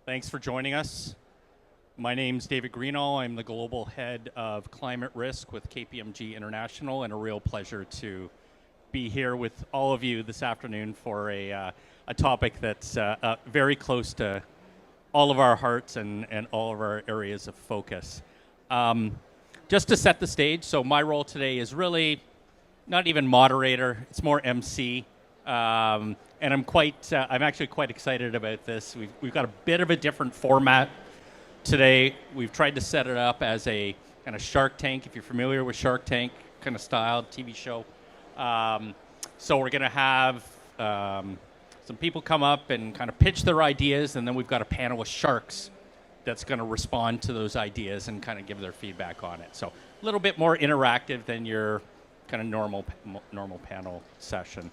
Thanks for joining us. My name's David Greeno. I'm the Global Head of Climate Risk with KPMG International, and a real pleasure to be here with all of you this afternoon for a topic that's very close to all of our hearts and all of our areas of focus. Just to set the stage, so my role today is really not even moderator, it's more MC. And I'm actually quite excited about this. We've got a bit of a different format today. We've tried to set it up as a kind of Shark Tank, if you're familiar with Shark Tank kind of style TV show. So we're going to have some people come up and kind of pitch their ideas, and then we've got a panel of sharks that's going to respond to those ideas and kind of give their feedback on it. So a little bit more interactive than your kind of normal panel session.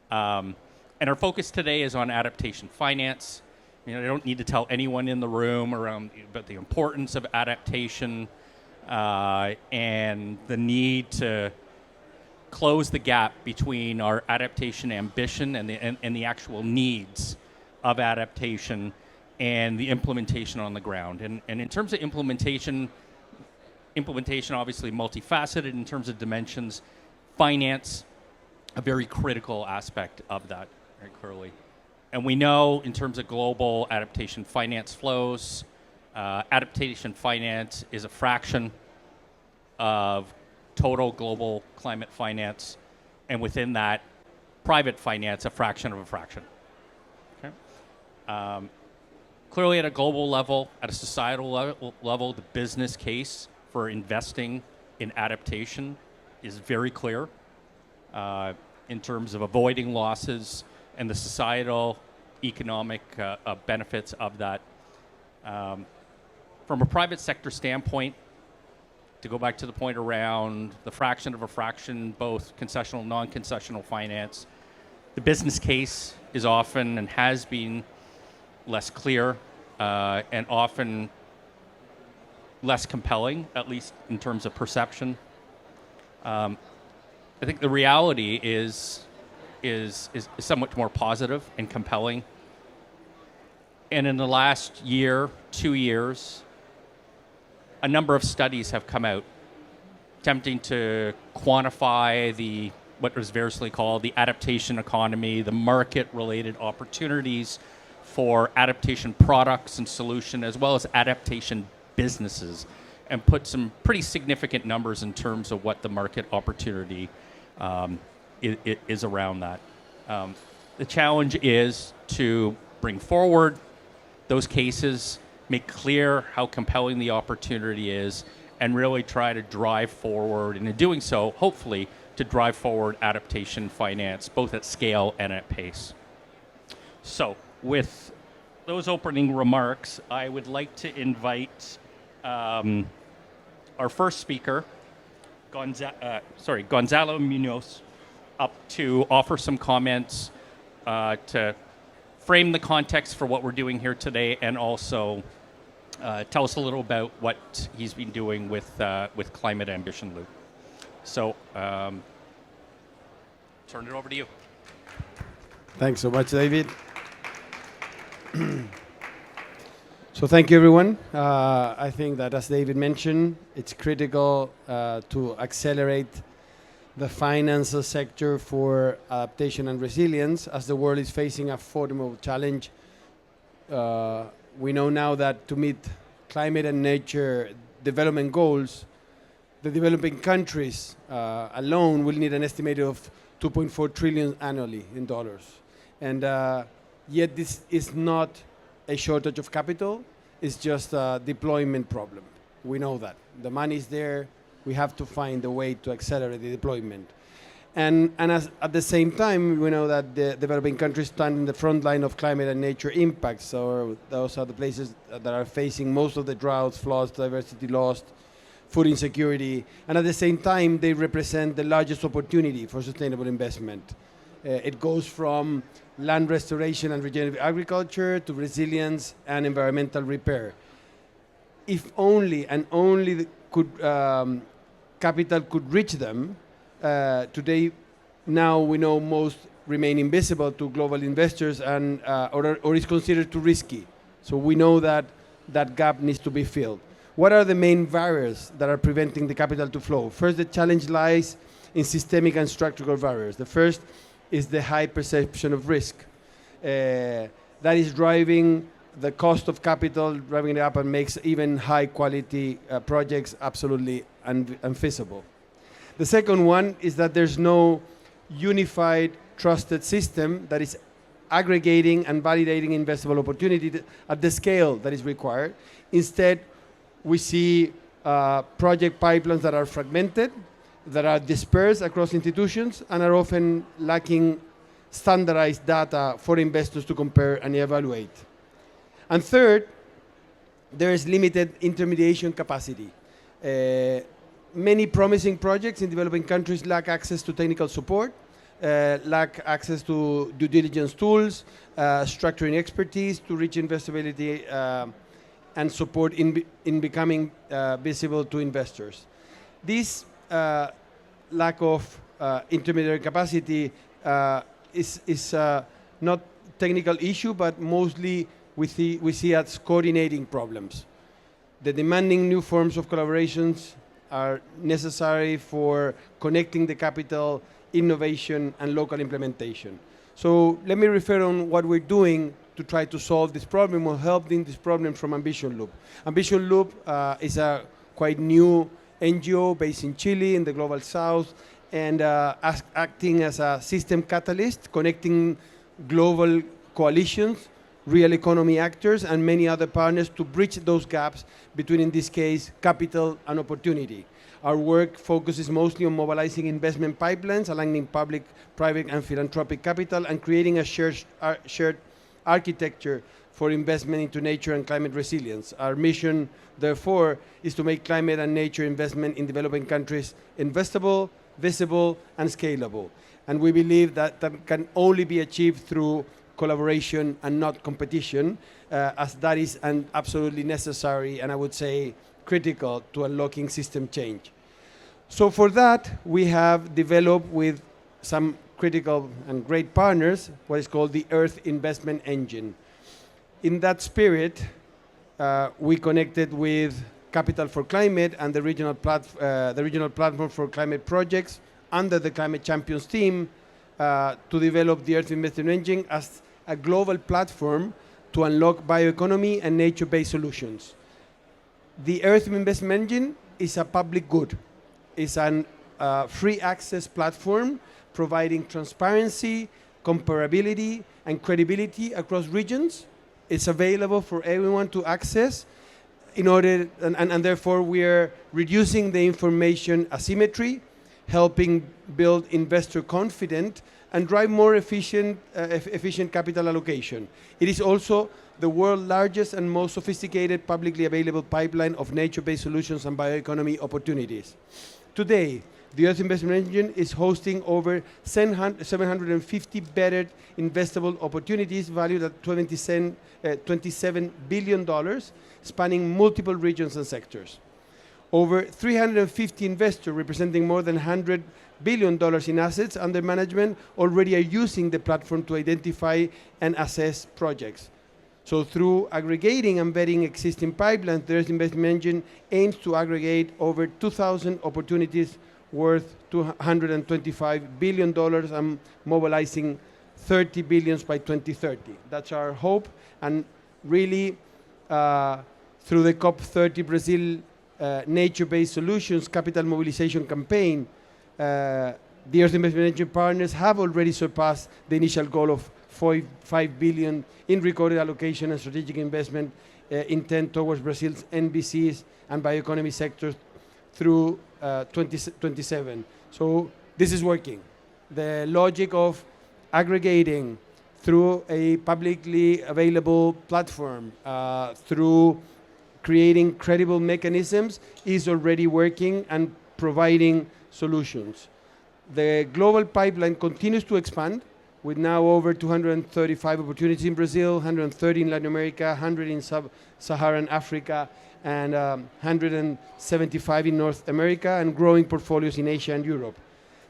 And our focus today is on adaptation finance. I don't need to tell anyone in the room about the importance of adaptation and the need to close the gap between our adaptation ambition and the actual needs of adaptation and the implementation on the ground. And in terms of implementation obviously multifaceted in terms of dimensions, finance, a very critical aspect of that, very clearly. And we know in terms of global adaptation finance flows, adaptation finance is a fraction of total global climate finance, and within that, private finance, a fraction of a fraction. Okay? Clearly at a global level, at a societal level, the business case for investing in adaptation is very clear in terms of avoiding losses and the societal economic benefits of that. From a private sector standpoint, to go back to the point around the fraction of a fraction, both concessional and non-concessional finance, the business case is often and has been less clear and often less compelling, at least in terms of perception. I think the reality is somewhat more positive and compelling. And in the last year, 2 years, a number of studies have come out attempting to quantify what was variously called the adaptation economy, the market-related opportunities for adaptation products and solution, as well as adaptation businesses, and put some pretty significant numbers in terms of what the market opportunity is around that. The challenge is to bring forward those cases, make clear how compelling the opportunity is, and really try to drive forward, and in doing so, hopefully, to drive forward adaptation finance, both at scale and at pace. So, with those opening remarks, I would like to invite our first speaker, Gonzalo Munoz, up to offer some comments to frame the context for what we're doing here today, and also tell us a little about what he's been doing with Climate Ambition Loop. So, turn it over to you. Thanks so much, David. So thank you, everyone. I think that, as David mentioned, it's critical to accelerate the financial sector for adaptation and resilience as the world is facing a formidable challenge. We know now that to meet climate and nature development goals, the developing countries alone will need an estimate of $2.4 trillion annually in dollars. And yet this is not a shortage of capital, it's just a deployment problem. We know that. The money is there, we have to find a way to accelerate the deployment. And at the same time, we know that the developing countries stand in the front line of climate and nature impacts. So those are the places that are facing most of the droughts, floods, diversity loss, food insecurity. And at the same time, they represent the largest opportunity for sustainable investment. It goes from land restoration and regenerative agriculture to resilience and environmental repair. If only and only capital could reach them, today, now we know most remain invisible to global investors and or is considered too risky So we know that that gap needs to be filled. What are the main barriers that are preventing the capital to flow? First, the challenge lies in systemic and structural barriers. The first is the high perception of risk. That is driving the cost of capital, driving it up, and makes even high quality projects absolutely unfeasible. The second one is that there's no unified, trusted system that is aggregating and validating investable opportunity at the scale that is required. Instead, we see project pipelines that are fragmented, that are dispersed across institutions, and are often lacking standardized data for investors to compare and evaluate. And third, there is limited intermediation capacity. Many promising projects in developing countries lack access to technical support, lack access to due diligence tools, structuring expertise to reach investability and support in becoming visible to investors. This lack of intermediary capacity is not technical issue, but mostly we see as coordinating problems. The demanding new forms of collaborations are necessary for connecting the capital, innovation, and local implementation. So let me refer on what we're doing to try to solve this problem or help in this problem from Ambition Loop. Ambition Loop is a quite new NGO based in Chile, in the Global South, and acting as a system catalyst, connecting global coalitions, real economy actors, and many other partners to bridge those gaps between, in this case, capital and opportunity. Our work focuses mostly on mobilizing investment pipelines, aligning public, private, and philanthropic capital, and creating a shared architecture for investment into nature and climate resilience. Our mission, therefore, is to make climate and nature investment in developing countries investable, visible, and scalable. And we believe that that can only be achieved through collaboration and not competition, as that is absolutely necessary and I would say critical to unlocking system change. So for that, we have developed with some critical and great partners what is called the Earth Investment Engine. In that spirit, we connected with Capital for Climate and the regional platform for climate projects under the Climate Champions team to develop the Earth Investment Engine as a global platform to unlock bioeconomy and nature-based solutions. The Earth Investment Engine is a public good. It's a free access platform providing transparency, comparability, and credibility across regions. It's available for everyone to access in order, and therefore we are reducing the information asymmetry, helping build investor confidence and drive more efficient capital allocation. It is also the world's largest and most sophisticated publicly available pipeline of nature-based solutions and bioeconomy opportunities. Today, the Earth Investment Engine is hosting over 750 vetted investable opportunities valued at $27 billion, spanning multiple regions and sectors. Over 350 investors representing more than $100 billion in assets under management already are using the platform to identify and assess projects. So through aggregating and vetting existing pipelines, the Earth Investment Engine aims to aggregate over 2,000 opportunities worth $225 billion and mobilizing 30 billion by 2030. That's our hope. And really, through the COP30 Brazil nature-based solutions capital mobilization campaign, the Earth Investment Engine partners have already surpassed the initial goal of $5 billion in recorded allocation and strategic investment intent towards Brazil's NBCs and bioeconomy sectors through 2027. So this is working. The logic of aggregating through a publicly available platform, through creating credible mechanisms is already working and providing solutions. The global pipeline continues to expand with now over 235 opportunities in Brazil, 130 in Latin America, 100 in sub-Saharan Africa, and 175 in North America, and growing portfolios in Asia and Europe.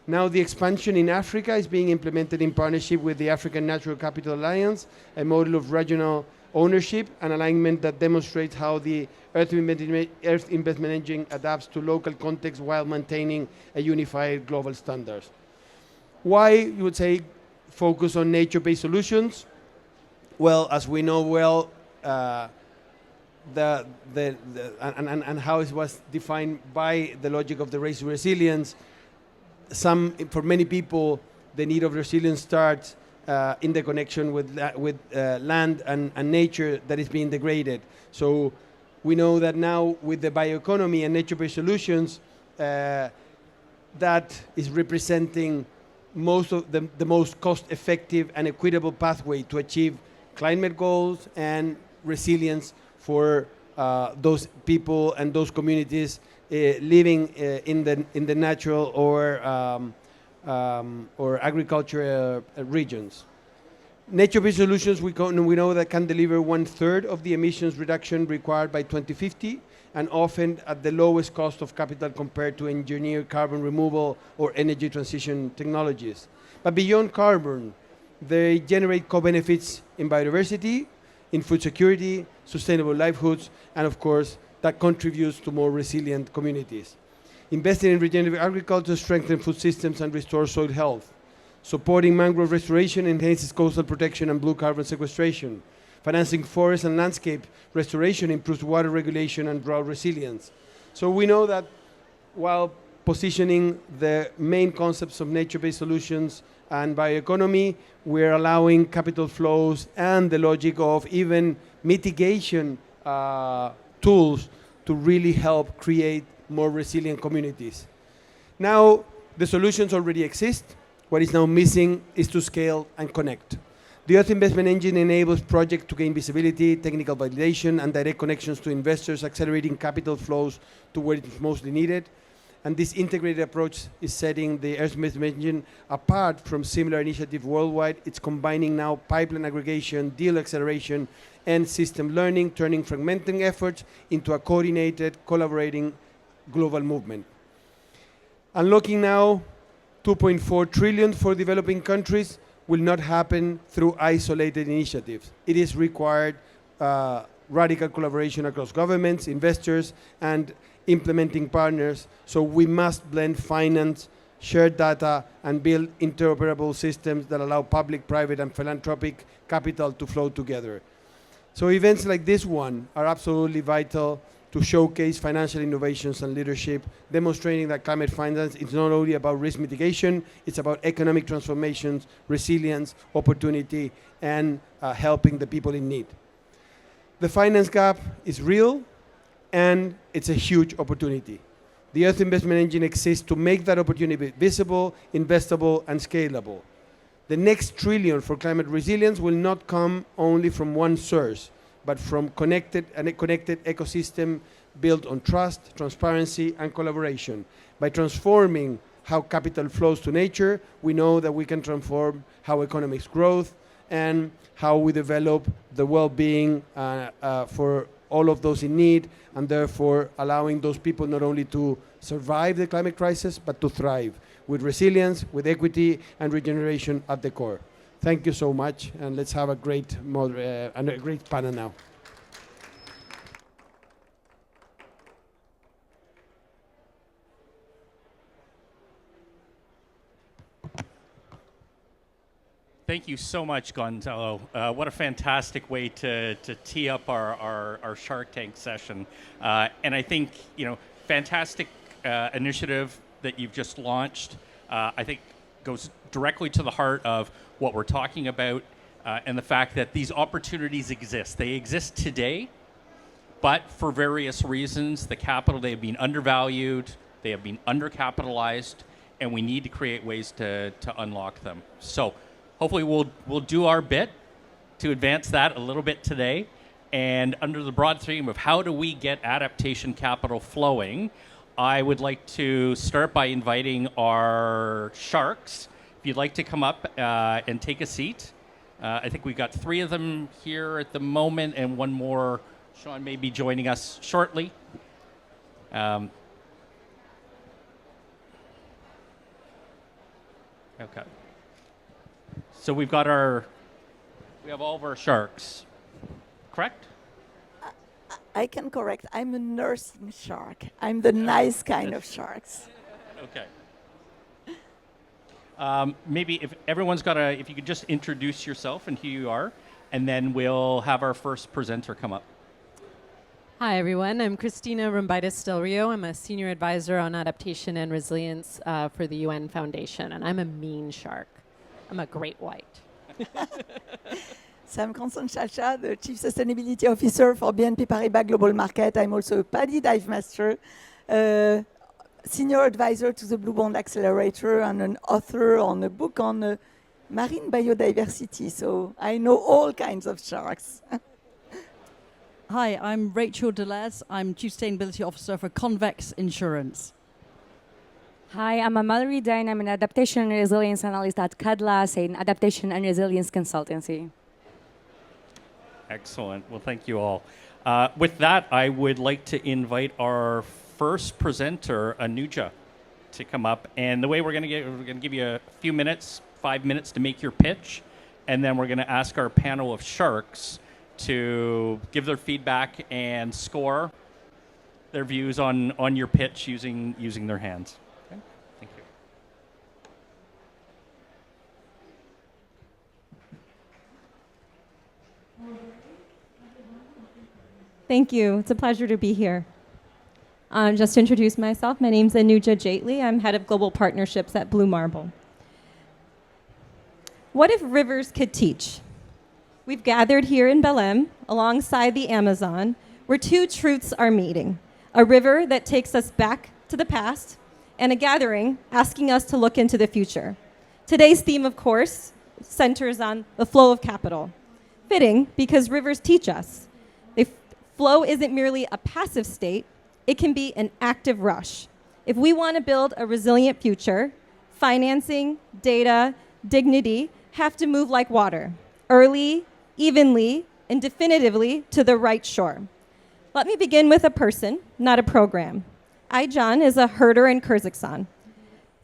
Now the expansion in Africa is being implemented in partnership with the African Natural Capital Alliance, a model of regional ownership and alignment that demonstrates how the Earth Investment Engine adapts to local context while maintaining a unified global standards. Why, you would say, focus on nature-based solutions? Well, as we know well, and how it was defined by the logic of the race to resilience, for many people, the need of resilience starts in the connection with land and nature that is being degraded. So we know that now with the bioeconomy and nature-based solutions, that is representing most of the most cost-effective and equitable pathway to achieve climate goals and resilience for those people and those communities living in the natural or agricultural regions. Nature-based solutions we know that can deliver 1/3 of the emissions reduction required by 2050, and often at the lowest cost of capital compared to engineered carbon removal or energy transition technologies. But beyond carbon, they generate co-benefits in biodiversity, in food security, sustainable livelihoods, and of course, that contributes to more resilient communities. Investing in regenerative agriculture strengthens food systems and restores soil health. Supporting mangrove restoration enhances coastal protection and blue carbon sequestration. Financing forest and landscape restoration improves water regulation and drought resilience. So we know that while positioning the main concepts of nature-based solutions and bioeconomy, we're allowing capital flows and the logic of even mitigation tools to really help create more resilient communities. Now, the solutions already exist. What is now missing is to scale and connect. The Earth Investment Engine enables projects to gain visibility, technical validation, and direct connections to investors, accelerating capital flows to where it is mostly needed. And this integrated approach is setting the Earth Investment Engine apart from similar initiatives worldwide. It's combining now pipeline aggregation, deal acceleration, and system learning, turning fragmenting efforts into a coordinated, collaborating global movement. Unlocking now 2.4 trillion for developing countries will not happen through isolated initiatives. It is required radical collaboration across governments, investors, and implementing partners. So we must blend finance, share data, and build interoperable systems that allow public, private, and philanthropic capital to flow together. So events like this one are absolutely vital to showcase financial innovations and leadership, demonstrating that climate finance is not only about risk mitigation, it's about economic transformations, resilience, opportunity, and helping the people in need. The finance gap is real, and it's a huge opportunity. The Earth Investment Engine exists to make that opportunity visible, investable, and scalable. The next trillion for climate resilience will not come only from one source, but from a connected ecosystem built on trust, transparency, and collaboration. By transforming how capital flows to nature, we know that we can transform how economics growth and how we develop the well-being for all of those in need, and therefore allowing those people not only to survive the climate crisis, but to thrive with resilience, with equity, and regeneration at the core. Thank you so much, and let's have a great panel now. Thank you so much, Gonzalo. What a fantastic way to tee up our Shark Tank session. And I think, fantastic initiative that you've just launched. I think goes directly to the heart of what we're talking about and the fact that these opportunities exist. They exist today, but for various reasons, the capital, they have been undervalued, they have been undercapitalized, and we need to create ways to unlock them. So hopefully we'll do our bit to advance that a little bit today. And under the broad theme of how do we get adaptation capital flowing, I would like to start by inviting our sharks. If you'd like to come up and take a seat. I think we've got 3 of them here at the moment, and one more, Sean, may be joining us shortly. Okay. So we have all of our sharks. correct? I can correct. I'm a nursing shark. I'm the nice kind of sharks. Okay. Maybe if everyone's got if you could just introduce yourself and who you are, and then we'll have our first presenter come up. Hi, everyone. I'm Christina Rombitis Del Rio. I'm a senior advisor on adaptation and resilience for the UN Foundation, and I'm a mean shark. I'm a great white. So I'm Constance Chacha, the Chief Sustainability Officer for BNP Paribas Global Market. I'm also a PADI dive master, senior advisor to the Blue Bond Accelerator, and an author on a book on marine biodiversity. So I know all kinds of sharks. Hi, I'm Rachel Delez. I'm Chief Sustainability Officer for Convex Insurance. Hi, I'm Mallory Dine. I'm an Adaptation and Resilience Analyst at CADLAS, an Adaptation and Resilience Consultancy. Excellent. Well, thank you all. With that, I would like to invite our first presenter, Anuja, to come up. And the way we're going to give you a few minutes, 5 minutes to make your pitch, and then we're going to ask our panel of sharks to give their feedback and score their views on your pitch using their hands. Okay? Thank you. Thank you. It's a pleasure to be here. Just to introduce myself, my name's Anuja Jaitley. I'm head of global partnerships at Blue Marble. What if rivers could teach? We've gathered here in Belém, alongside the Amazon, where two truths are meeting. A river that takes us back to the past, and a gathering asking us to look into the future. Today's theme, of course, centers on the flow of capital. Fitting, because rivers teach us. Flow isn't merely a passive state, it can be an active rush. If we want to build a resilient future, financing, data, dignity have to move like water, early, evenly, and definitively to the right shore. Let me begin with a person, not a program. Aycan is a herder in Kyrgyzstan.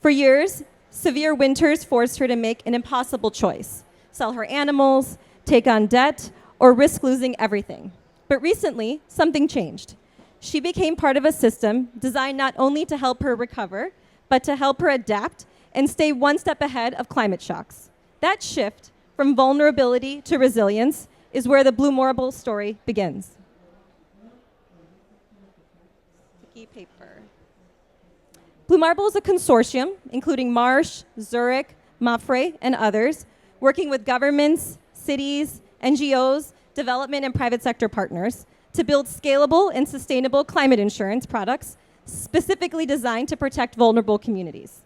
For years, severe winters forced her to make an impossible choice: sell her animals, take on debt, or risk losing everything. But recently, something changed. She became part of a system designed not only to help her recover, but to help her adapt and stay one step ahead of climate shocks. That shift from vulnerability to resilience is where the Blue Marble story begins. Sticky paper. Blue Marble is a consortium, including Marsh, Zurich, Mapfre, and others, working with governments, cities, NGOs, development and private sector partners to build scalable and sustainable climate insurance products specifically designed to protect vulnerable communities.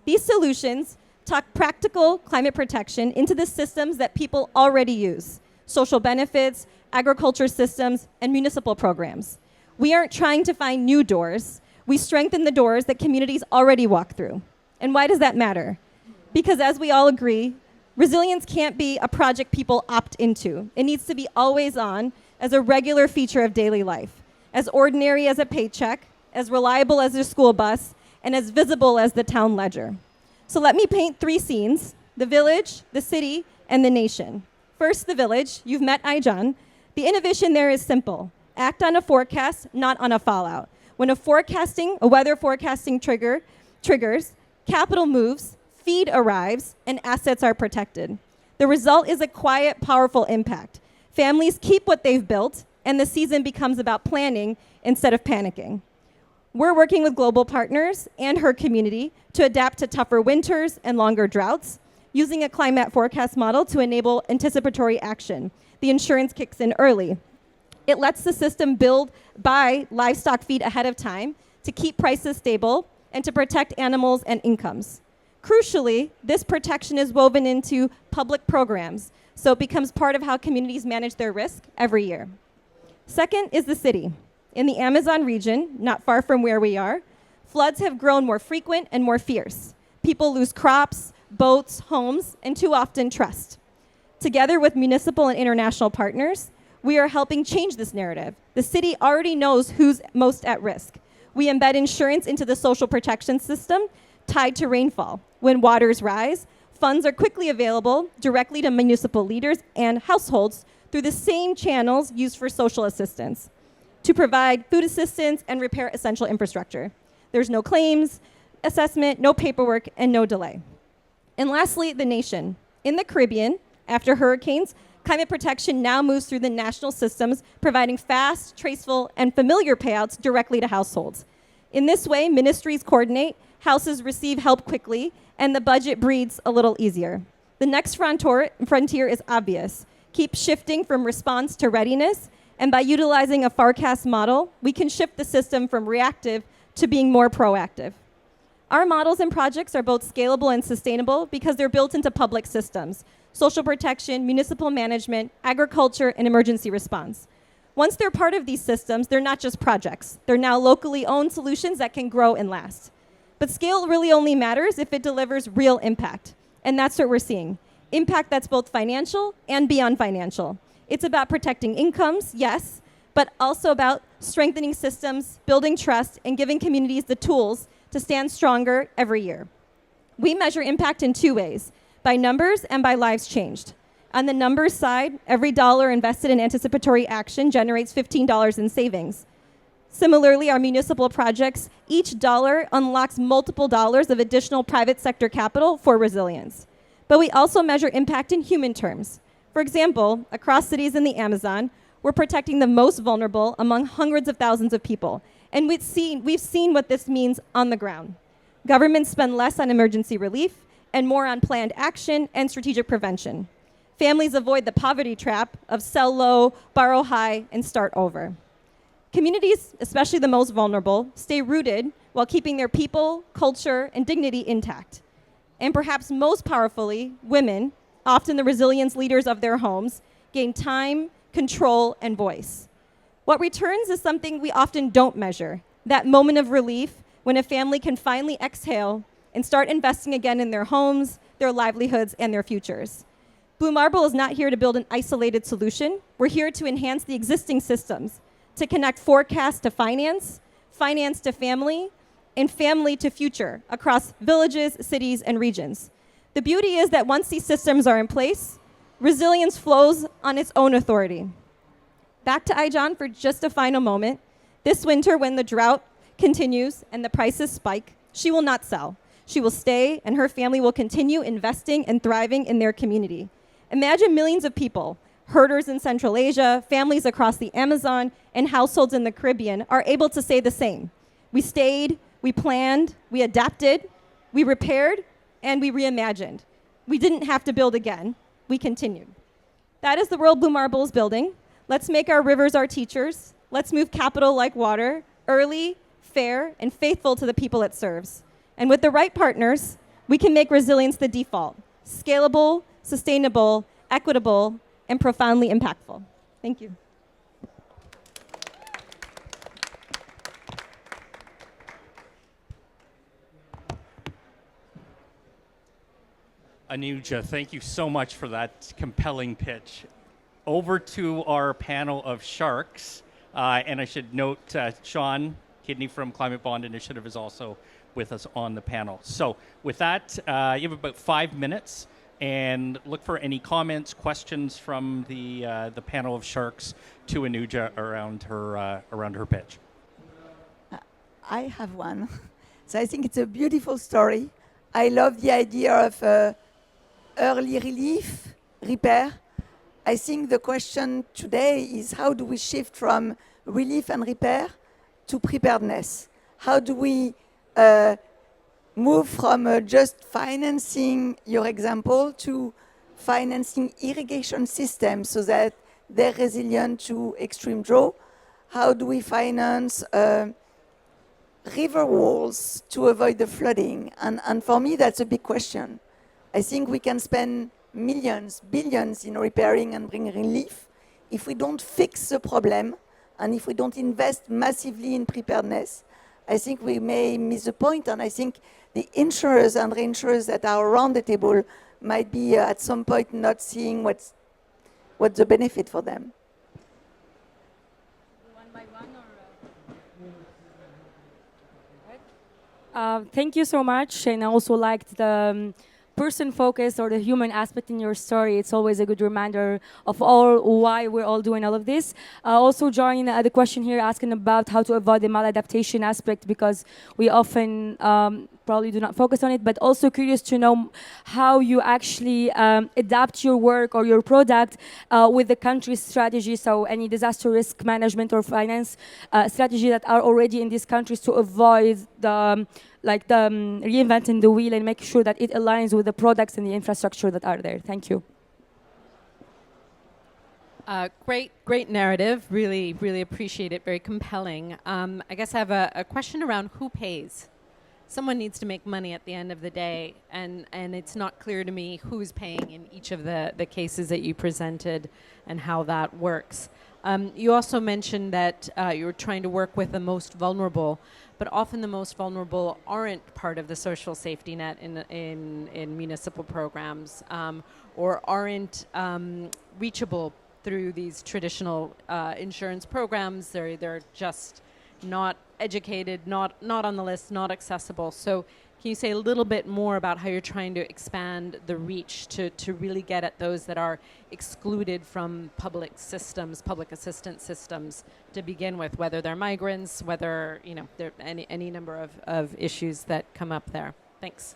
These solutions tuck practical climate protection into the systems that people already use: social benefits, agriculture systems, and municipal programs. We aren't trying to find new doors. We strengthen the doors that communities already walk through. And why does that matter? Because as we all agree, resilience can't be a project people opt into. It needs to be always on as a regular feature of daily life, as ordinary as a paycheck, as reliable as a school bus, and as visible as the town ledger. So let me paint three scenes: the village, the city, and the nation. First, the village. You've met Aycan. The innovation there is simple. Act on a forecast, not on a fallout. When a weather forecasting triggers, capital moves, feed arrives, and assets are protected. The result is a quiet, powerful impact. Families keep what they've built, and the season becomes about planning instead of panicking. We're working with global partners and her community to adapt to tougher winters and longer droughts, using a climate forecast model to enable anticipatory action. The insurance kicks in early. It lets the system buy livestock feed ahead of time to keep prices stable and to protect animals and incomes. Crucially, this protection is woven into public programs, so it becomes part of how communities manage their risk every year. Second is the city. In the Amazon region, not far from where we are, floods have grown more frequent and more fierce. People lose crops, boats, homes, and too often trust. Together with municipal and international partners, we are helping change this narrative. The city already knows who's most at risk. We embed insurance into the social protection system tied to rainfall. When waters rise, funds are quickly available directly to municipal leaders and households through the same channels used for social assistance to provide food assistance and repair essential infrastructure. There's no claims, assessment, no paperwork, and no delay. And lastly, the nation. In the Caribbean, after hurricanes, climate protection now moves through the national systems, providing fast, traceful, and familiar payouts directly to households. In this way, ministries coordinate, houses receive help quickly, and the budget breathes a little easier. The next frontier is obvious. Keep shifting from response to readiness, and by utilizing a forecast model, we can shift the system from reactive to being more proactive. Our models and projects are both scalable and sustainable because they're built into public systems: social protection, municipal management, agriculture, and emergency response. Once they're part of these systems, they're not just projects. They're now locally owned solutions that can grow and last. But scale really only matters if it delivers real impact. And that's what we're seeing. Impact that's both financial and beyond financial. It's about protecting incomes, yes, but also about strengthening systems, building trust, and giving communities the tools to stand stronger every year. We measure impact in two ways: by numbers and by lives changed. On the numbers side, every dollar invested in anticipatory action generates $15 in savings. Similarly, our municipal projects, each dollar unlocks multiple dollars of additional private sector capital for resilience. But we also measure impact in human terms. For example, across cities in the Amazon, we're protecting the most vulnerable among hundreds of thousands of people. And we've seen what this means on the ground. Governments spend less on emergency relief and more on planned action and strategic prevention. Families avoid the poverty trap of sell low, borrow high, and start over. Communities, especially the most vulnerable, stay rooted while keeping their people, culture, and dignity intact. And perhaps most powerfully, women, often the resilience leaders of their homes, gain time, control, and voice. What returns is something we often don't measure: that moment of relief when a family can finally exhale and start investing again in their homes, their livelihoods, and their futures. Blue Marble is not here to build an isolated solution. We're here to enhance the existing systems, to connect forecast to finance, finance to family, and family to future across villages, cities, and regions. The beauty is that once these systems are in place, resilience flows on its own authority. Back to Aijan for just a final moment. This winter, when the drought continues and the prices spike, she will not sell. She will stay, and her family will continue investing and thriving in their community. Imagine millions of people, herders in Central Asia, families across the Amazon, and households in the Caribbean are able to say the same. We stayed, we planned, we adapted, we repaired, and we reimagined. We didn't have to build again. We continued. That is the world Blue Marble is building. Let's make our rivers our teachers. Let's move capital like water, early, fair, and faithful to the people it serves. And with the right partners, we can make resilience the default: scalable, sustainable, equitable, and profoundly impactful. Thank you. Anuja, thank you so much for that compelling pitch. Over to our panel of sharks. And I should note Sean Kidney from Climate Bond Initiative is also with us on the panel. So with that, you have about 5 minutes, and look for any comments, questions from the panel of sharks to Anuja around her pitch. I have one. So I think it's a beautiful story. I love the idea of early relief, repair. I think the question today is, how do we shift from relief and repair to preparedness? How do we move from just financing, your example, to financing irrigation systems so that they're resilient to extreme drought? How do we finance river walls to avoid the flooding? And for me, that's a big question. I think we can spend millions, billions in repairing and bringing relief. If we don't fix the problem, and if we don't invest massively in preparedness, I think we may miss the point. And I think the insurers and reinsurers that are around the table might be at some point not seeing what's the benefit for them. One by one, or? Thank you so much. And I also liked the person focus or the human aspect in your story, it's always a good reminder of all why we're all doing all of this. Also join the question here asking about how to avoid the maladaptation aspect, because we often probably do not focus on it, but also curious to know how you actually adapt your work or your product with the country's strategy. So any disaster risk management or finance strategy that are already in these countries, to avoid the reinventing the wheel and make sure that it aligns with the products and the infrastructure that are there. Thank you. Great narrative. Really, really appreciate it. Very compelling. I guess I have a question around who pays. Someone needs to make money at the end of the day, and it's not clear to me who's paying in each of the cases that you presented and how that works. You also mentioned that you're trying to work with the most vulnerable, but often the most vulnerable aren't part of the social safety net in municipal programs, or aren't reachable through these traditional insurance programs. They're just not educated, not on the list, not accessible. So can you say a little bit more about how you're trying to expand the reach to really get at those that are excluded from public systems, public assistance systems to begin with, whether they're migrants, whether, you know, there are any number of issues that come up there? Thanks.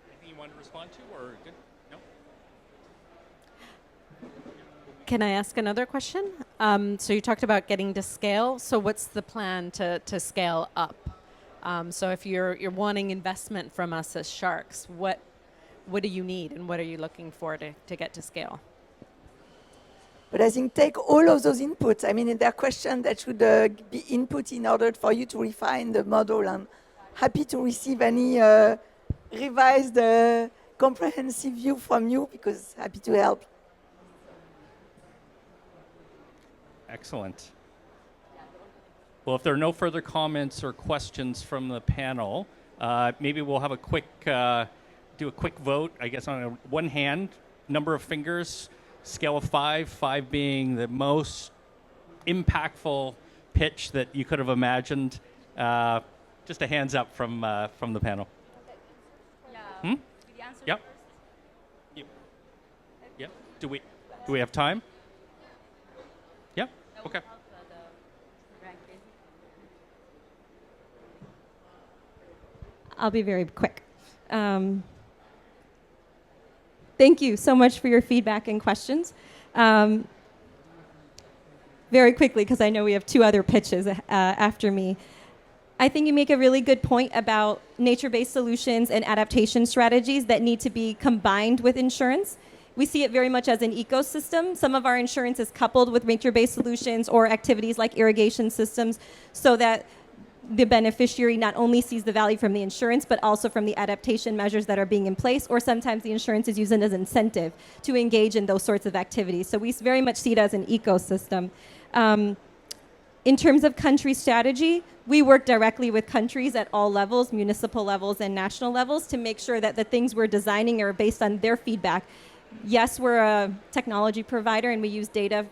Anything you want to respond to, or good? No? Can I ask another question? So you talked about getting to scale. So what's the plan to scale up? So if you're wanting investment from us as sharks, what do you need and what are you looking for to get to scale? But I think take all of those inputs. I mean, in their question that should be input in order for you to refine the model. I'm happy to receive any revised comprehensive view from you, because happy to help. Excellent. Well, if there are no further comments or questions from the panel, maybe we'll have a quick, do a quick vote, I guess, on one hand, number of fingers, scale of 5, 5 being the most impactful pitch that you could have imagined. Just a hands up from the panel. Hmm? Yep. Yep. Do we have time? Yep. Okay. I'll be very quick. Thank you so much for your feedback and questions. Very quickly, because I know we have 2 other pitches after me. I think you make a really good point about nature-based solutions and adaptation strategies that need to be combined with insurance. We see it very much as an ecosystem. Some of our insurance is coupled with nature-based solutions or activities like irrigation systems, so that the beneficiary not only sees the value from the insurance, but also from the adaptation measures that are being in place, or sometimes the insurance is used as incentive to engage in those sorts of activities. So we very much see it as an ecosystem. In terms of country strategy, we work directly with countries at all levels, municipal levels and national levels, to make sure that the things we're designing are based on their feedback. Yes, we're a technology provider and we use data,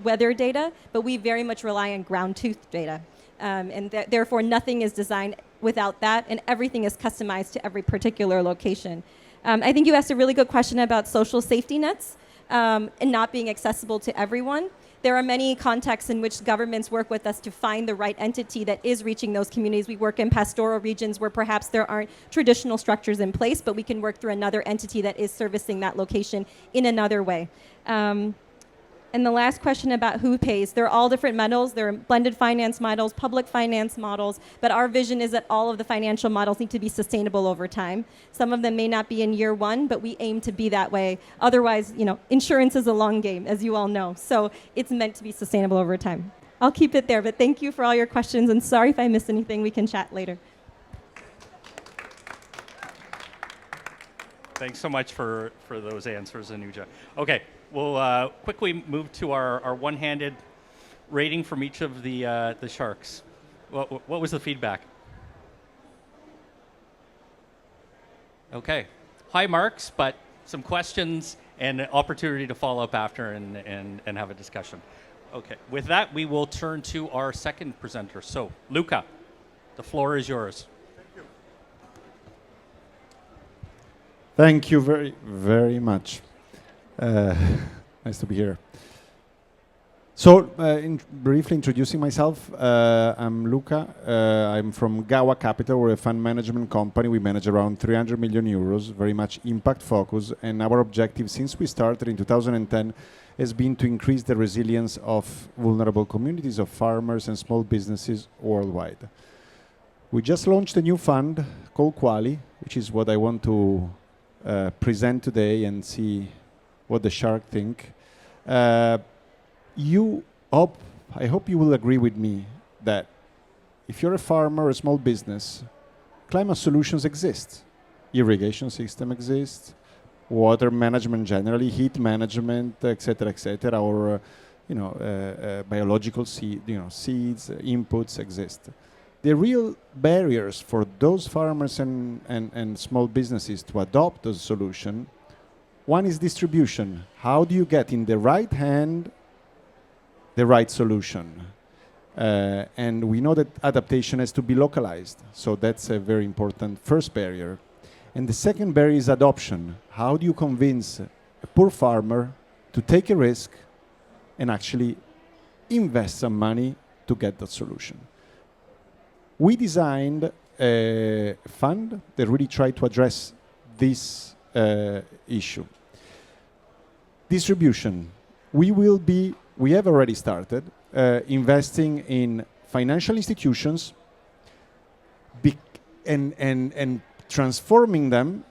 weather data, but we very much rely on ground truth data. And therefore, nothing is designed without that, and everything is customized to every particular location. I think you asked a really good question about social safety nets and not being accessible to everyone. There are many contexts in which governments work with us to find the right entity that is reaching those communities. We work in pastoral regions where perhaps there aren't traditional structures in place, but we can work through another entity that is servicing that location in another way. And the last question about who pays, they're all different models. There are blended finance models, public finance models, but our vision is that all of the financial models need to be sustainable over time. Some of them may not be in year 1, but we aim to be that way. Otherwise, you know, insurance is a long game, as you all know. So it's meant to be sustainable over time. I'll keep it there, but thank you for all your questions, and sorry if I missed anything. We can chat later. Thanks so much for those answers, Anuja. Okay. We'll quickly move to our one-handed rating from each of the sharks. What was the feedback? Okay. High marks, but some questions and an opportunity to follow up after and have a discussion. Okay. With that, we will turn to our second presenter. So, Luca, the floor is yours. Thank you very, very much. Nice to be here. So, briefly introducing myself, I'm Luca. I'm from Gawa Capital. We're a fund management company. We manage around 300 million euros, very much impact focus. And our objective since we started in 2010 has been to increase the resilience of vulnerable communities of farmers and small businesses worldwide. We just launched a new fund called Quali, which is what I want to present today and see what the shark think. I hope you will agree with me that if you're a farmer or a small business, climate solutions exist. Irrigation system exists, water management generally, heat management, etc., or biological seeds, inputs exist. The real barriers for those farmers and small businesses to adopt those solutions, one is distribution. How do you get in the right hand the right solution? And we know that adaptation has to be localized. So that's a very important first barrier. And the second barrier is adoption. How do you convince a poor farmer to take a risk and actually invest some money to get that solution? We designed a fund that really tried to address this issue. Distribution. We have already started investing in financial institutions and transforming them,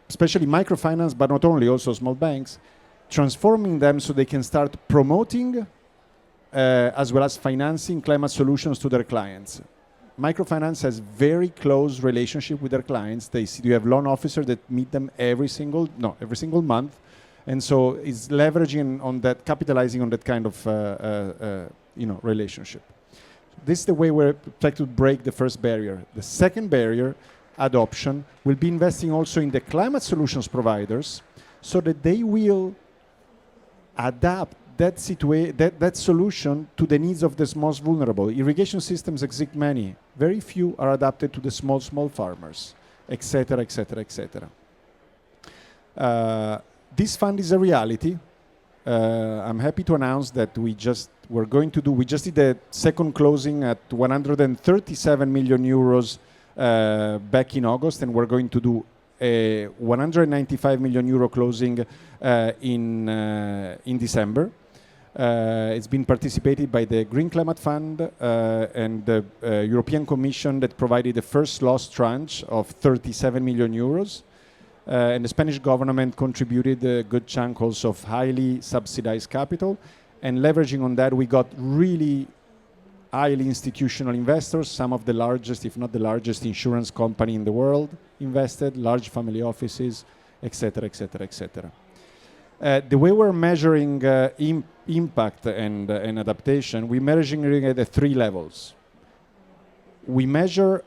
especially microfinance, but not only, also small banks, transforming them so they can start promoting as well as financing climate solutions to their clients. Microfinance has very close relationship with their clients. You have loan officers that meet them every single month. And so it's leveraging on that, capitalizing on that kind of relationship. This is the way we're trying to break the first barrier. The second barrier, adoption, will be investing also in the climate solutions providers so that they will adapt that solution to the needs of the most vulnerable. Irrigation systems exist many. Very few are adapted to the small farmers, etc., etc., etc. This fund is a reality. I'm happy to announce that we just did a second closing at 137 million euros back in August, and we're going to do a 195 million euro closing in December. It's been participated by the Green Climate Fund and the European Commission that provided the first loss tranche of 37 million euros. And the Spanish government contributed a good chunk also of highly subsidized capital. And leveraging on that, we got really highly institutional investors, some of the largest, if not the largest, insurance company in the world invested, large family offices, etc., etc., etc. The way we're measuring impact and adaptation, we're measuring it at 3 levels. We measure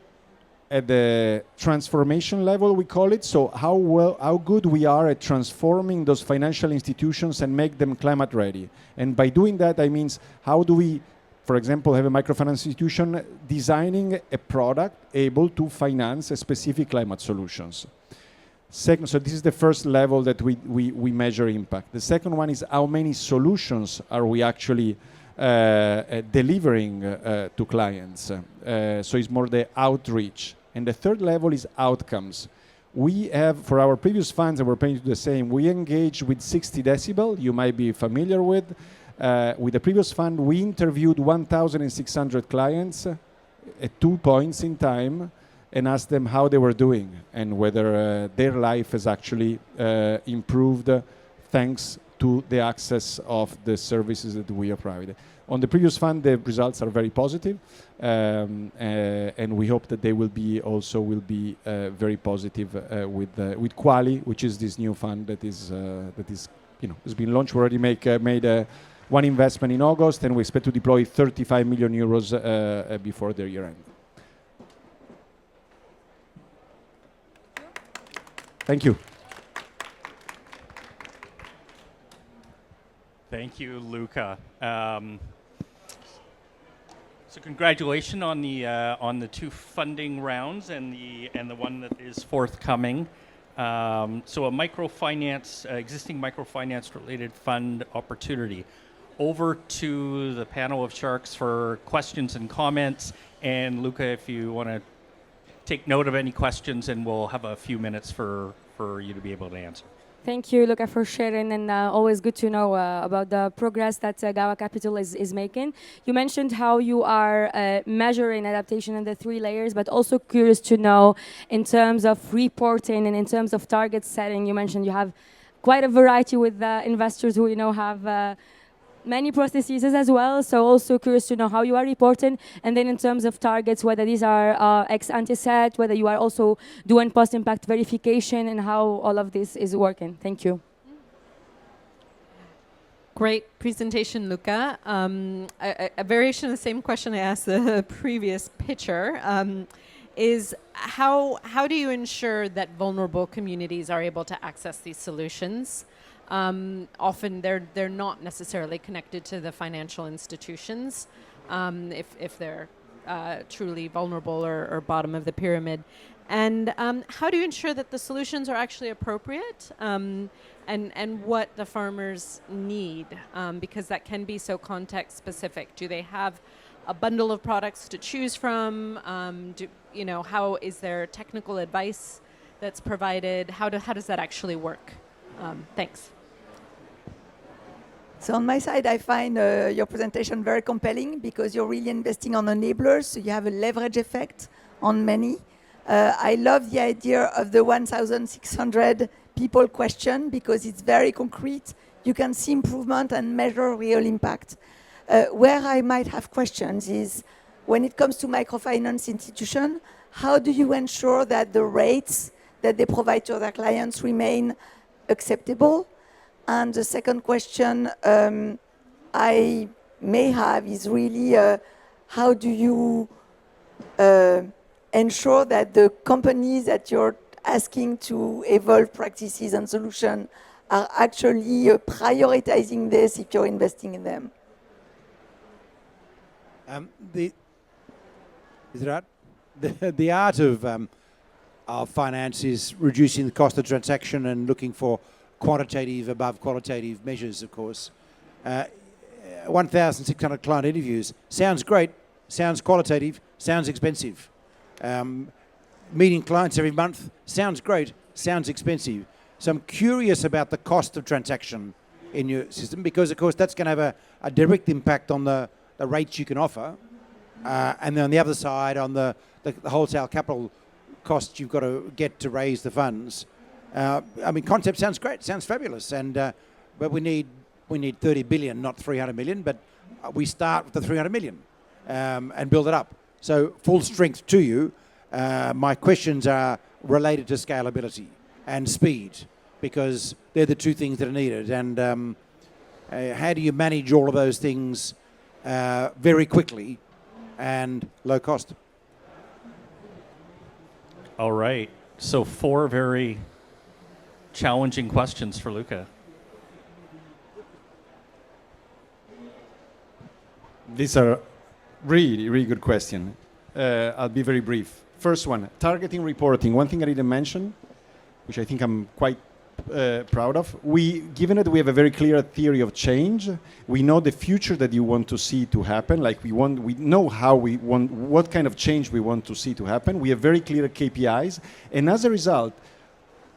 at the transformation level, we call it, so how good we are at transforming those financial institutions and make them climate ready. And by doing that, I mean, how do we, for example, have a microfinance institution designing a product able to finance a specific climate solutions. Second, so this is the first level that we measure impact. The second one is how many solutions are we actually delivering to clients. So it's more the outreach. And the third level is outcomes. We have, for our previous funds, and we're paying the same, we engage with 60 decibel, you might be familiar with. With the previous fund, we interviewed 1,600 clients at 2 points in time and asked them how they were doing and whether their life has actually improved thanks to the access of the services that we have provided. On the previous fund, the results are very positive, and we hope that they will be very positive with Quali, which is this new fund that is has been launched. We already made one investment in August, and we expect to deploy 35 million euros before the year end. Thank you. Thank you, Luca. So congratulations on the two funding rounds and the one that is forthcoming. So a microfinance, existing microfinance related fund opportunity. Over to the panel of sharks for questions and comments. And Luca, if you want to take note of any questions, and we'll have a few minutes for you to be able to answer. Thank you, Luca, for sharing, and always good to know about the progress that Gawa Capital is making. You mentioned how you are measuring adaptation in the 3 layers, but also curious to know in terms of reporting and in terms of target setting. You mentioned you have quite a variety with investors who have many processes as well, so also curious to know how you are reporting, and then in terms of targets, whether these are ex-ante set, whether you are also doing post-impact verification, and how all of this is working. Thank you. Great presentation, Luca. A variation of the same question I asked the previous pitcher is how do you ensure that vulnerable communities are able to access these solutions? Often they're not necessarily connected to the financial institutions if they're truly vulnerable or bottom of the pyramid. And how do you ensure that the solutions are actually appropriate and what the farmers need? Because that can be so context specific. Do they have a bundle of products to choose from? How is there technical advice that's provided? How does that actually work? Thanks. So on my side, I find your presentation very compelling because you're really investing on enablers, so you have a leverage effect on many. I love the idea of the 1,600 people question because it's very concrete. You can see improvement and measure real impact. Where I might have questions is when it comes to microfinance institution, how do you ensure that the rates that they provide to their clients remain acceptable? And the second question I may have is really how do you ensure that the companies that you're asking to evolve practices and solutions are actually prioritizing this if you're investing in them? The art of finance is reducing the cost of transaction and looking for quantitative above qualitative measures, of course. 1,600 client interviews sounds great, sounds qualitative, sounds expensive. Meeting clients every month sounds great, sounds expensive. So I'm curious about the cost of transaction in your system because, of course, that's going to have a direct impact on the rates you can offer. And then on the other side, on the wholesale capital costs you've got to get to raise the funds. Concept sounds great, sounds fabulous, but we need 30 billion, not 300 million. But we start with the 300 million and build it up. So full strength to you. My questions are related to scalability and speed because they're the two things that are needed. And how do you manage all of those things very quickly and low cost? All right. So 4 very challenging questions for Luca. These are really, really good questions. I'll be very brief. First one, targeting reporting. One thing I didn't mention, which I think I'm quite proud of. Given that we have a very clear theory of change, we know the future that you want to see to happen. Like we know how what kind of change we want to see to happen. We have very clear KPIs, and as a result,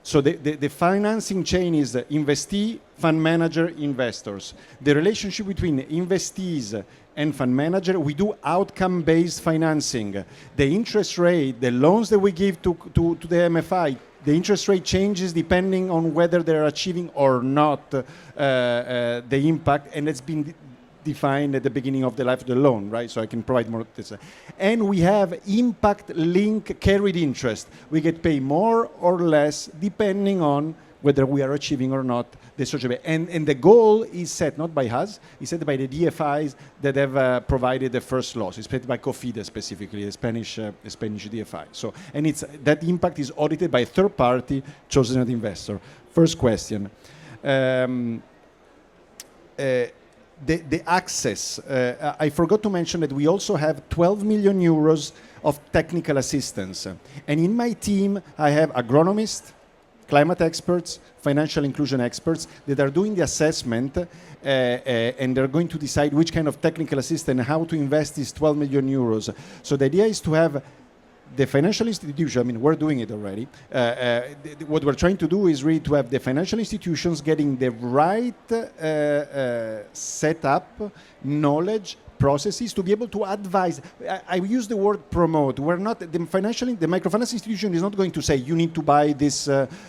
so the financing chain is investee, fund manager, investors. The relationship between investees and fund manager, we do outcome-based financing. The interest rate, the loans that we give to the MFI, the interest rate changes depending on whether they're achieving or not the impact, and it's been defined at the beginning of the life of the loan, right? So I can provide more of this. And we have impact link carried interest. We get paid more or less depending on whether we are achieving or not the social. And the goal is set not by us, it's set by the DFIs that have provided the first loss. It's set by COFIDE specifically, the Spanish DFI. So, and that impact is audited by a third party chosen as investor. First question. the access. I forgot to mention that we also have 12 million euros of technical assistance. And in my team, I have agronomists, climate experts, financial inclusion experts that are doing the assessment and they're going to decide which kind of technical assistance and how to invest these 12 million euros. So the idea is to have the financial institution, I mean, we're doing it already. What we're trying to do is really to have the financial institutions getting the right setup, knowledge, processes to be able to advise. I use the word promote. We're not, the microfinance institution is not going to say, you need to buy this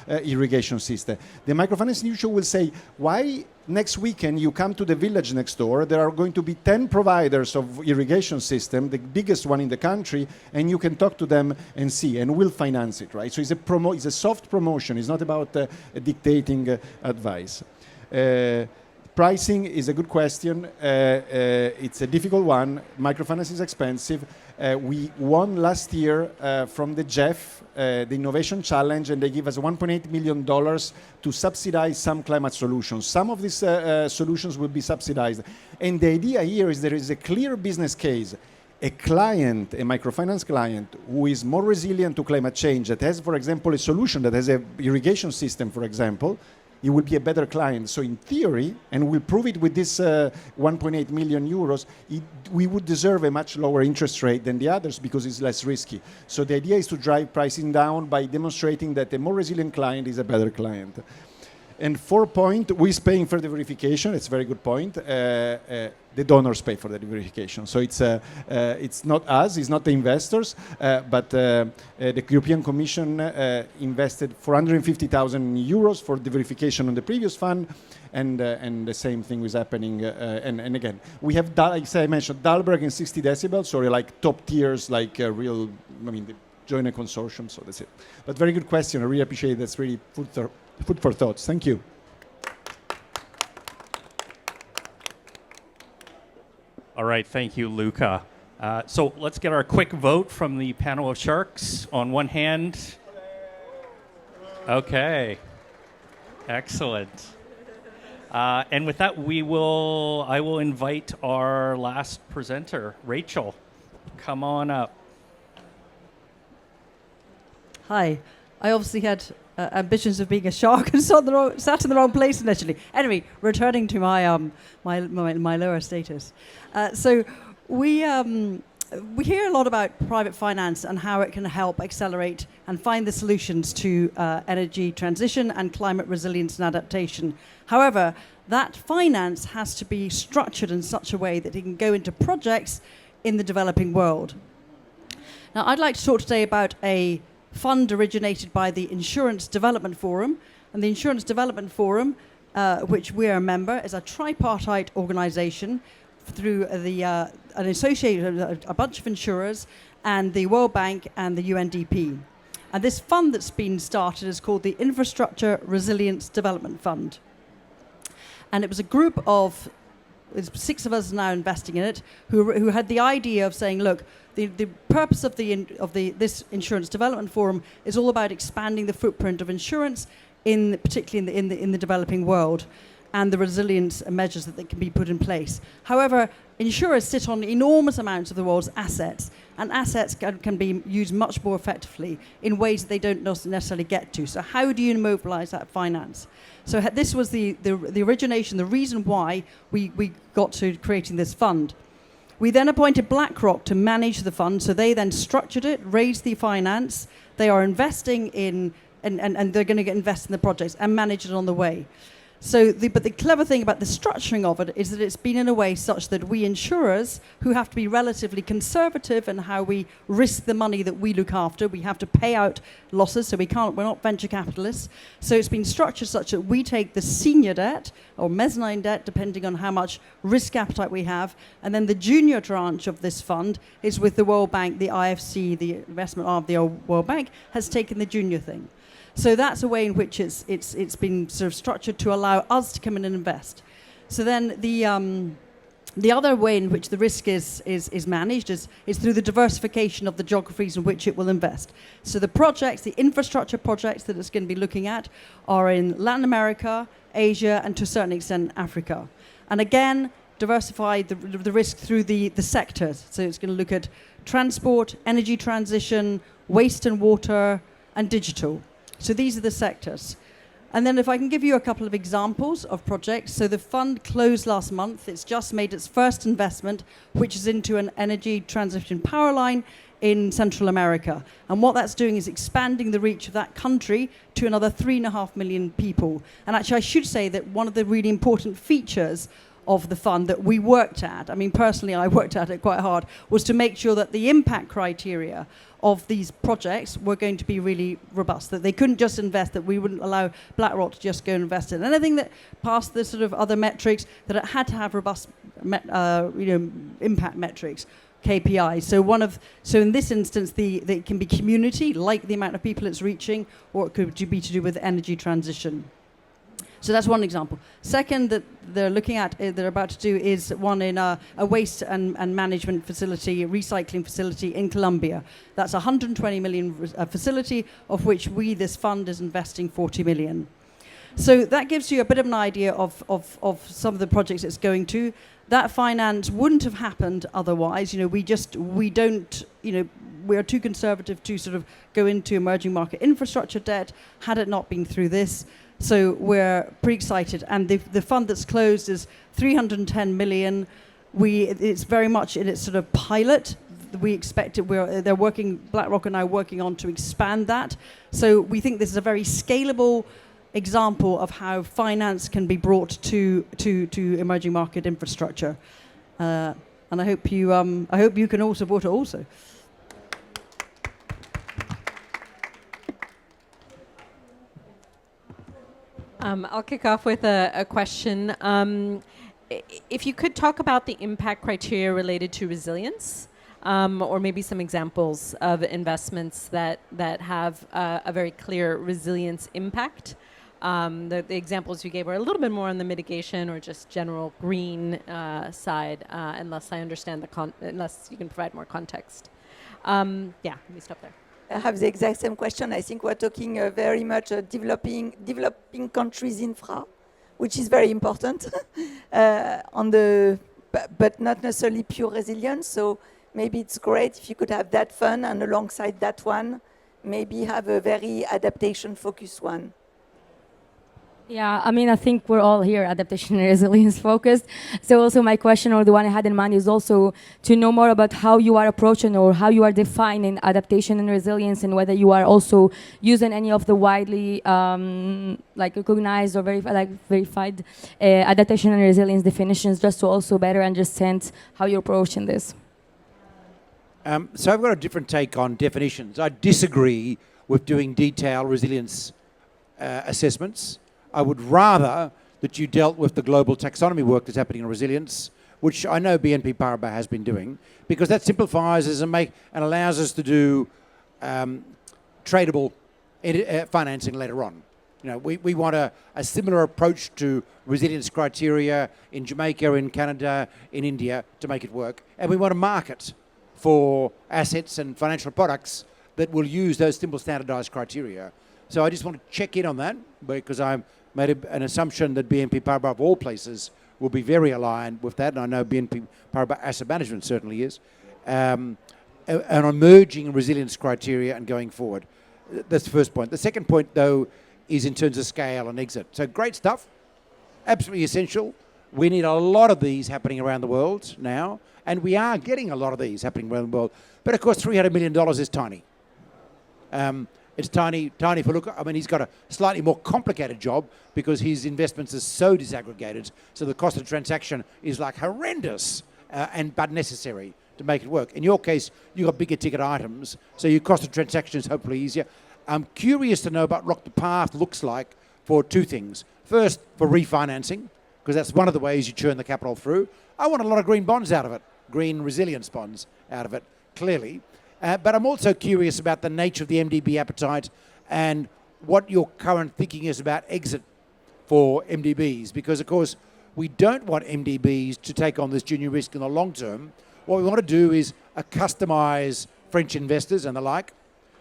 irrigation system. The microfinance institution will say, why next weekend you come to the village next door, there are going to be 10 providers of irrigation system, the biggest one in the country, and you can talk to them and see, and we'll finance it, right? So it's a soft promotion. It's not about dictating advice. Pricing is a good question. It's a difficult one. Microfinance is expensive. We won last year from the GEF, the Innovation Challenge, and they give us $1.8 million to subsidize some climate solutions. Some of these solutions will be subsidized. And the idea here is there is a clear business case. A client, a microfinance client, who is more resilient to climate change, that has, for example, a solution that has an irrigation system, for example, it will be a better client. So in theory, and we'll prove it with this 1.8 million euros, we would deserve a much lower interest rate than the others because it's less risky. So the idea is to drive pricing down by demonstrating that a more resilient client is a better client. And 4 point, who is paying for the verification? It's a very good point. The donors pay for the verification. So it's not us, it's not the investors, but the European Commission invested 450,000 euros for the verification on the previous fund, and the same thing is happening. And again, we have, like I mentioned, Dahlberg and 60 decibels, so like top tiers, like real, I mean, they join a consortium, so that's it. But very good question, I really appreciate it. That's really food for thoughts. Thank you. All right, thank you, Luca. So let's get our quick vote from the panel of sharks. On one hand. Okay. Excellent. And with that, I will invite our last presenter, Rachel. Come on up. Hi. I obviously had ambitions of being a shark and sat in the wrong place initially. Anyway, returning to my my lower status. So we hear a lot about private finance and how it can help accelerate and find the solutions to energy transition and climate resilience and adaptation. However, that finance has to be structured in such a way that it can go into projects in the developing world. Now, I'd like to talk today about a fund originated by the Insurance Development Forum. And the Insurance Development Forum, which we are a member, is a tripartite organization through an association, a bunch of insurers, and the World Bank and the UNDP. And this fund that's been started is called the Infrastructure Resilience Development Fund. And it was a group of, 6 of us now investing in it, who had the idea of saying, look, the purpose of this Insurance Development Forum is all about expanding the footprint of insurance, particularly in the developing world, and the resilience measures that can be put in place. However, insurers sit on enormous amounts of the world's assets, and assets can be used much more effectively in ways that they don't necessarily get to. So how do you mobilize that finance? So this was the origination, the reason why we got to creating this fund. We then appointed BlackRock to manage the fund, so they then structured it, raised the finance. They are investing in, and they're going to invest in the projects and manage it on the way. So, but the clever thing about the structuring of it is that it's been in a way such that we insurers, who have to be relatively conservative in how we risk the money that we look after, we have to pay out losses, so we're not venture capitalists. So it's been structured such that we take the senior debt or mezzanine debt, depending on how much risk appetite we have, and then the junior tranche of this fund is with the World Bank, the IFC, the investment arm of the World Bank, has taken the junior thing. So that's a way in which it's been sort of structured to allow us to come in and invest. So then the other way in which the risk is managed is through the diversification of the geographies in which it will invest. So the projects, the infrastructure projects that it's going to be looking at are in Latin America, Asia, and to a certain extent Africa. And again, diversify the risk through the sectors. So it's going to look at transport, energy transition, waste and water, and digital. So these are the sectors. And then if I can give you a couple of examples of projects. So the fund closed last month. It's just made its first investment, which is into an energy transition power line in Central America. And what that's doing is expanding the reach of that country to another 3.5 million people. And actually, I should say that one of the really important features of the fund that we worked at, I mean, personally, I worked at it quite hard, was to make sure that the impact criteria of these projects were going to be really robust, that they couldn't just invest, that we wouldn't allow BlackRock to just go and invest in anything that passed the sort of other metrics, that it had to have robust impact metrics, KPIs. So in this instance, it can be community, like the amount of people it's reaching, or it could be to do with energy transition. So that's one example. Second that they're looking at, they're about to do, is one in a waste and management facility, a recycling facility in Colombia. That's a 120 million facility, of which this fund is investing 40 million. So that gives you a bit of an idea of some of the projects it's going to. That finance wouldn't have happened otherwise. We are too conservative to sort of go into emerging market infrastructure debt had it not been through this. So we're pretty excited. And the fund that's closed is 310 million. It's very much in its sort of pilot. We expect it. BlackRock and I are working on to expand that. So we think this is a very scalable example of how finance can be brought to emerging market infrastructure. And I hope you can all support it also. I'll kick off with a question. If you could talk about the impact criteria related to resilience, or maybe some examples of investments that have a very clear resilience impact. The examples you gave were a little bit more on the mitigation or just general green side, unless I understand unless you can provide more context. Let me stop there. I have the exact same question. I think we're talking very much developing countries infra, which is very important but not necessarily pure resilience. So maybe it's great if you could have that fund, and alongside that one, maybe have a very adaptation-focused one. Yeah, I think we're all here adaptation and resilience focused. So also my question, or the one I had in mind, is also to know more about how you are approaching or how you are defining adaptation and resilience, and whether you are also using any of the widely recognized or verified adaptation and resilience definitions, just to also better understand how you're approaching this. So I've got a different take on definitions. I disagree with doing detailed resilience assessments. I would rather that you dealt with the global taxonomy work that's happening in resilience, which I know BNP Paribas has been doing, because that simplifies us and allows us to do tradable financing later on. We want a similar approach to resilience criteria in Jamaica, in Canada, in India to make it work. And we want a market for assets and financial products that will use those simple standardized criteria. So I just want to check in on that, because I made an assumption that BNP Paribas, of all places, will be very aligned with that, and I know BNP Paribas Asset Management certainly is, and on merging resilience criteria and going forward. That's the first point. The second point, though, is in terms of scale and exit. So great stuff, absolutely essential. We need a lot of these happening around the world now, and we are getting a lot of these happening around the world. But of course, $300 million is tiny. It's tiny for look. He's got a slightly more complicated job because his investments are so disaggregated. So the cost of transaction is like horrendous, but necessary to make it work. In your case, you've got bigger ticket items, so your cost of transaction is hopefully easier. I'm curious to know about what the path looks like for two things. First, for refinancing, because that's one of the ways you churn the capital through. I want a lot of green bonds out of it, green resilience bonds out of it, clearly. But I'm also curious about the nature of the MDB appetite and what your current thinking is about exit for MDBs. Because, of course, we don't want MDBs to take on this junior risk in the long term. What we want to do is customize French investors and the like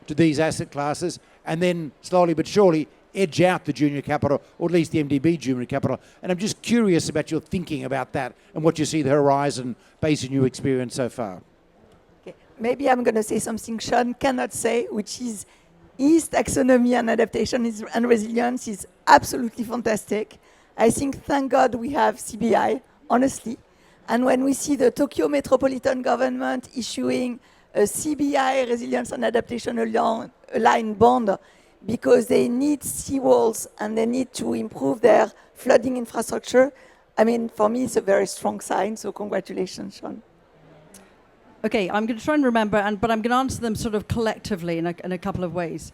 to these asset classes, and then slowly but surely edge out the junior capital, or at least the MDB junior capital. And I'm just curious about your thinking about that and what you see the horizon based on your experience so far. Okay. Maybe I'm going to say something Sean cannot say, which is his taxonomy and adaptation and resilience is absolutely fantastic. I think, thank God, we have CBI, honestly. And when we see the Tokyo Metropolitan Government issuing a CBI resilience and adaptation aligned bond because they need seawalls and they need to improve their flooding infrastructure, I mean, for me, it's a very strong sign. So congratulations, Sean. Okay, I'm going to try and remember, but I'm going to answer them sort of collectively in a couple of ways.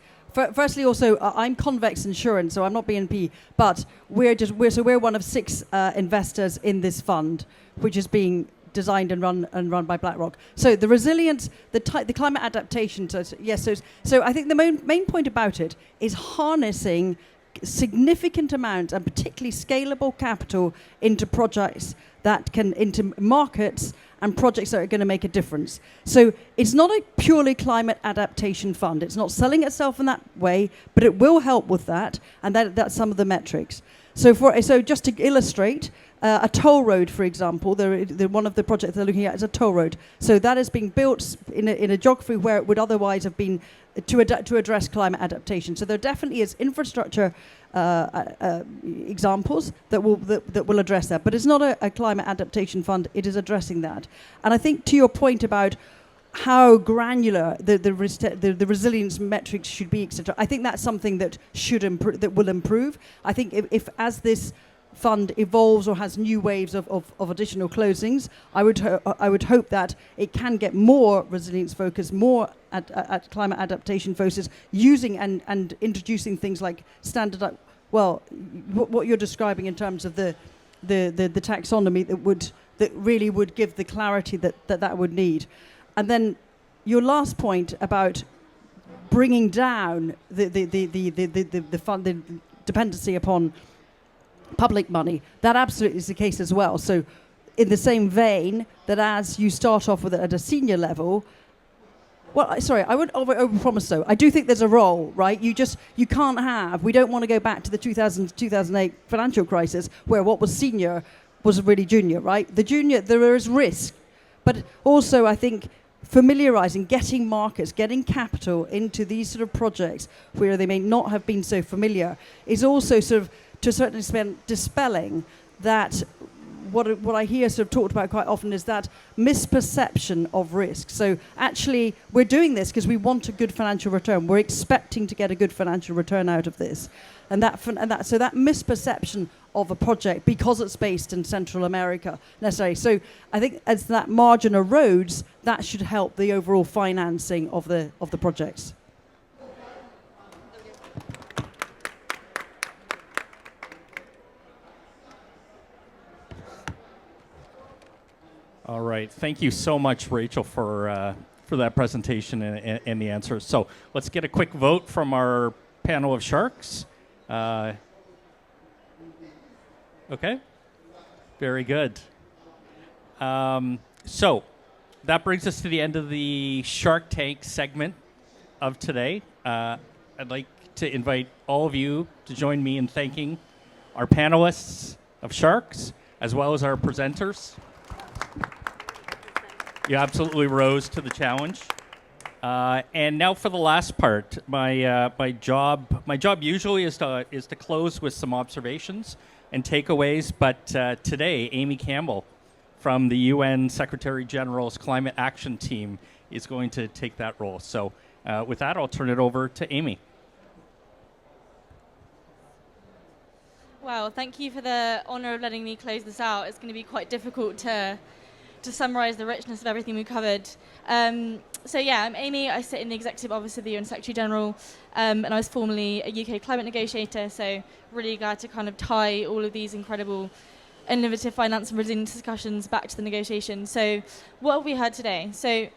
Firstly, also, I'm Convex Insurance, so I'm not BNP, but we're one of 6 investors in this fund, which is being designed and run by BlackRock. So the resilience, the climate adaptation. So I think the main point about it is harnessing significant amounts and particularly scalable capital into projects into markets and projects that are going to make a difference. So it's not a purely climate adaptation fund. It's not selling itself in that way, but it will help with that, and that's some of the metrics. So just to illustrate, a toll road, for example, one of the projects they're looking at is a toll road. So that is being built in a geography where it would otherwise have been to address climate adaptation. So there definitely is infrastructure examples that will address that. But it's not a climate adaptation fund. It is addressing that. And I think to your point about how granular the resilience metrics should be, etc. I think that's something that that will improve. I think if as this fund evolves or has new waves of additional closings, I would hope that it can get more resilience focus, more at climate adaptation focus, using and introducing things like what you're describing in terms of the taxonomy that really would give the clarity that would need. And then your last point about bringing down the fund, the dependency upon public money, that absolutely is the case as well. So in the same vein that as you start off with it at a senior level, I wouldn't overpromise though. I do think there's a role, right? We don't want to go back to the 2008 financial crisis where what was senior was really junior, right? The junior, there is risk. But also I think familiarizing, getting markets, getting capital into these sort of projects where they may not have been so familiar is also sort of, to a certain extent, dispelling that what I hear sort of talked about quite often is that misperception of risk. So actually, we're doing this because we want a good financial return. We're expecting to get a good financial return out of this, so that misperception of a project because it's based in Central America necessarily. So I think as that margin erodes, that should help the overall financing of the projects. All right. Thank you so much, Rachel, for that presentation and the answers. So let's get a quick vote from our panel of sharks. Okay. Very good. So that brings us to the end of the Shark Tank segment of today. I'd like to invite all of you to join me in thanking our panelists of sharks, as well as our presenters. You absolutely rose to the challenge. And now for the last part, my job usually is to close with some observations and takeaways. But today, Amy Campbell from the UN Secretary General's Climate Action Team is going to take that role. So with that, I'll turn it over to Amy. Wow, thank you for the honor of letting me close this out. It's going to be quite difficult to summarize the richness of everything we covered. So yeah, I'm Amy. I sit in the Executive Office of the UN Secretary General, and I was formerly a UK climate negotiator, so really glad to kind of tie all of these incredible innovative finance and resilience discussions back to the negotiation. So what have we heard today? So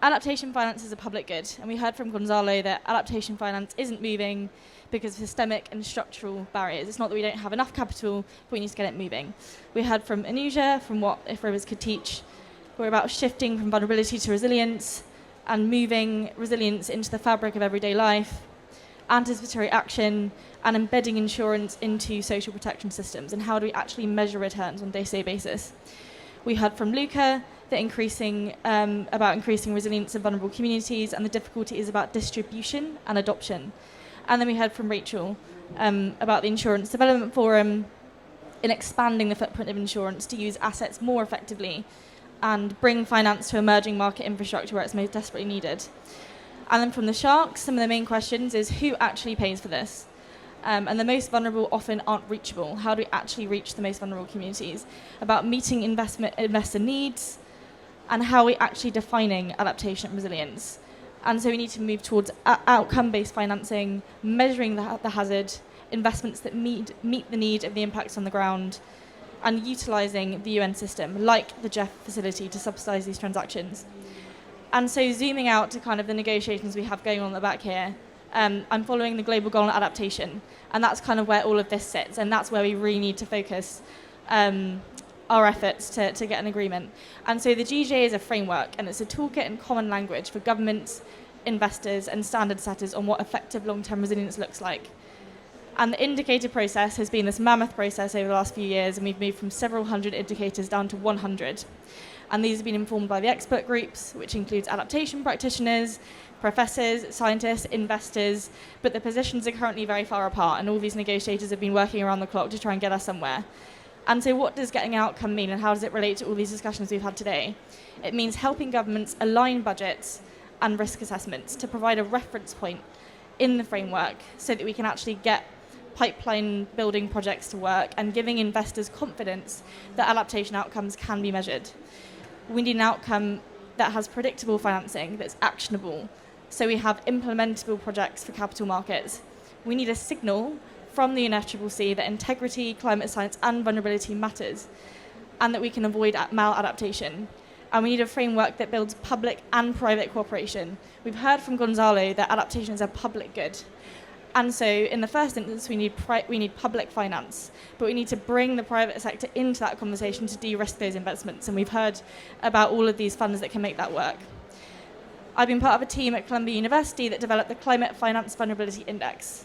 adaptation finance is a public good, and we heard from Gonzalo that adaptation finance isn't moving because of systemic and structural barriers. It's not that we don't have enough capital, but we need to get it moving. We heard from Anuja, from what If Rivers Could Teach. We're about shifting from vulnerability to resilience and moving resilience into the fabric of everyday life. anticipatory action, and embedding insurance into social protection systems, and how do we actually measure returns on a day-to-day basis. We heard from Luca that about increasing resilience of vulnerable communities, and the difficulty is about distribution and adoption. And then we heard from Rachel about the Insurance Development Forum in expanding the footprint of insurance to use assets more effectively and bring finance to emerging market infrastructure where it's most desperately needed. And then from the sharks, some of the main questions is who actually pays for this? And the most vulnerable often aren't reachable. How do we actually reach the most vulnerable communities? About meeting investor needs, and how are we actually defining adaptation and resilience? And so we need to move towards outcome-based financing, measuring the hazard, investments that meet the need of the impacts on the ground, and utilising the UN system, like the GEF facility, to subsidise these transactions. And so zooming out to kind of the negotiations we have going on at the back here, I'm following the Global Goal on Adaptation, and that's kind of where all of this sits, and that's where we really need to focus our efforts to get an agreement. And so the GGA is a framework, and it's a toolkit and common language for governments, investors, and standard setters on what effective long-term resilience looks like. And the indicator process has been this mammoth process over the last few years, and we've moved from several hundred indicators down to 100. And these have been informed by the expert groups, which includes adaptation practitioners, professors, scientists, investors, but the positions are currently very far apart, and all these negotiators have been working around the clock to try and get us somewhere. And so what does getting an outcome mean, and how does it relate to all these discussions we've had today? It means helping governments align budgets and risk assessments to provide a reference point in the framework so that we can actually get pipeline building projects to work, and giving investors confidence that adaptation outcomes can be measured. We need an outcome that has predictable financing, that's actionable, so we have implementable projects for capital markets. We need a signal from the UNFCCC that integrity, climate science, and vulnerability matters, and that we can avoid maladaptation. And we need a framework that builds public and private cooperation. We've heard from Gonzalo that adaptation is a public good. And so in the first instance, we need public finance, but we need to bring the private sector into that conversation to de-risk those investments. And we've heard about all of these funds that can make that work. I've been part of a team at Columbia University that developed the Climate Finance Vulnerability Index,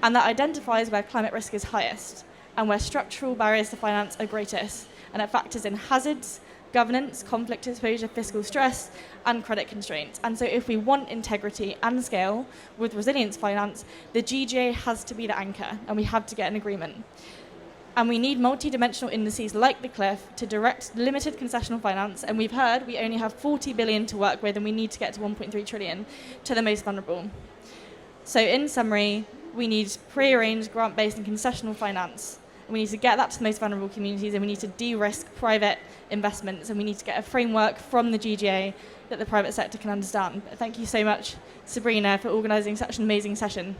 and that identifies where climate risk is highest and where structural barriers to finance are greatest. And it factors in hazards, governance, conflict exposure, fiscal stress, and credit constraints. And so if we want integrity and scale with resilience finance, the GGA has to be the anchor, and we have to get an agreement. And we need multi-dimensional indices like the CLIF to direct limited concessional finance, and we've heard we only have 40 billion to work with, and we need to get to 1.3 trillion to the most vulnerable. So in summary, we need pre-arranged grant-based and concessional finance. We need to get that to the most vulnerable communities, and we need to de-risk private investments, and we need to get a framework from the GGA that the private sector can understand. Thank you so much, Sabrina, for organising such an amazing session.